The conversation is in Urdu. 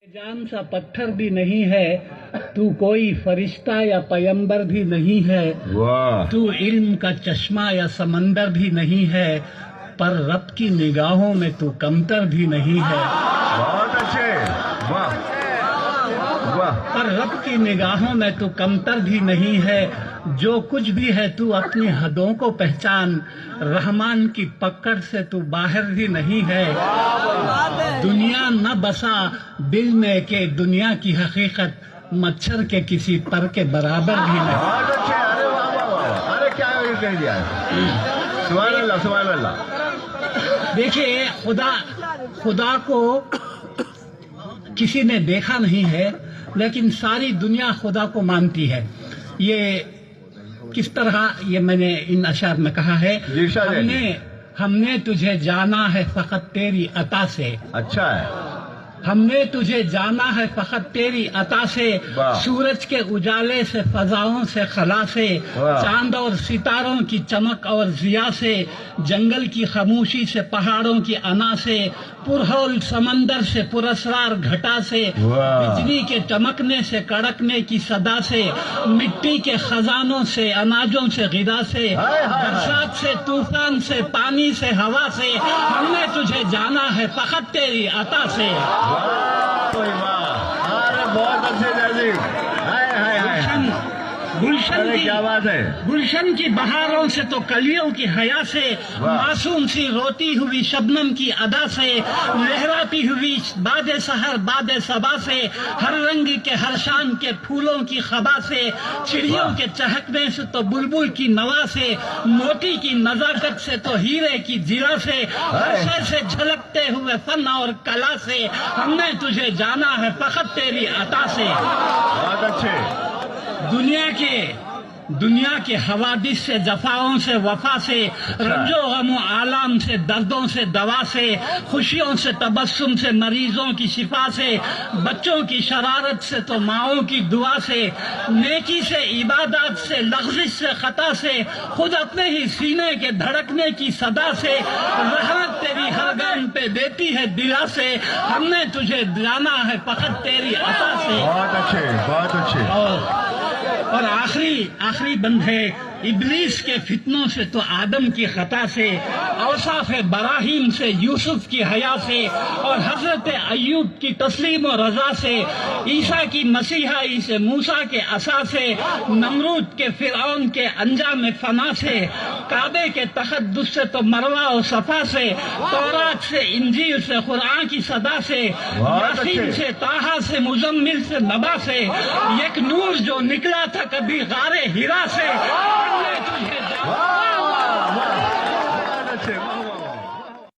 جان سا پتھر بھی نہیں ہے تو کوئی فرشتہ یا پیمبر بھی نہیں ہے تو علم کا چشمہ یا سمندر بھی نہیں ہے پر رب کی نگاہوں میں تو کمتر بھی نہیں ہے بہت اچھے واہ پر رب کی نگاہوں میں تو کمتر بھی نہیں ہے جو کچھ بھی ہے تو اپنی حدوں کو پہچان رحمان کی پکڑ سے تو باہر بھی نہیں ہے دنیا نہ بسا دل میں کہ دنیا کی حقیقت مچھر کے کسی پر کے برابر بھی نہیں بہت اچھے ارے واہ واہ واہ ارے کیا کہہ دیا ہے سبحان اللہ سبحان اللہ دیکھیے خدا کو کسی نے دیکھا نہیں ہے لیکن ساری دنیا خدا کو مانتی ہے یہ کس طرح یہ میں نے ان اشعار میں کہا ہے ہم نے تجھے جانا ہے فقط تیری عطا سے اچھا ہے ہم نے تجھے جانا ہے فقط تیری عطا سے سورج کے اجالے سے فضاؤں سے خلا سے چاند اور ستاروں کی چمک اور ضیاء سے جنگل کی خاموشی سے پہاڑوں کی انا سے پرہول سمندر سے پراسرار گھٹا سے بجلی کے چمکنے سے کڑکنے کی صدا سے مٹی کے خزانوں سے اناجوں سے غذا سے برسات سے طوفان سے پانی سے ہوا سے ہم نے تجھے جانا ہے فقط تیری عطا سے بہت اچھے کیا بات ہے گلشن کی بہاروں سے تو کلیوں کی حیا سے معصوم سی روتی ہوئی شبنم کی ادا سے لہراتی ہوئی باد سحر باد صبا سے ہر رنگ کے ہر شان کے پھولوں کی خبا سے چڑیوں کے چہکنے سے تو بلبل کی نوا سے موتی کی نزاکت سے تو ہیرے کی زرہ سے ہر شے سے جھلکتے ہوئے فن اور کلا سے ہم نے تجھے جانا ہے فقط تیری عطا سے بہت اچھے دنیا کے حوادث سے جفاؤں سے وفا سے رنج و غم و آلام سے دردوں سے دوا سے خوشیوں سے تبسم سے مریضوں کی شفا سے بچوں کی شرارت سے تو ماؤں کی دعا سے نیکی سے عبادات سے لغزش سے خطا سے خود اپنے ہی سینے کے دھڑکنے کی صدا سے رحمت تیری ہر گام پہ دیتی ہے دلا سے ہم نے تجھے جانا ہے فقط تیری عطا سے بہت اچھے اور آخری بند ہے ابلیس کے فتنوں سے تو آدم کی خطا سے اوصاف براہیم سے یوسف کی حیا سے اور حضرت ایوب کی تسلیم و رضا سے عیسیٰ کی مسیحائی سے موسیٰ کے عصا سے نمرود کے فرعون کے انجام فنا سے کعبے کے تقدس سے تو مروہ و صفا سے تورات سے انجیل سے قرآن کی صدا سے یاسین سے طٰہٰ سے مزمل سے نبا سے ایک نور جو نکلا تھا کبھی غار ہرا سے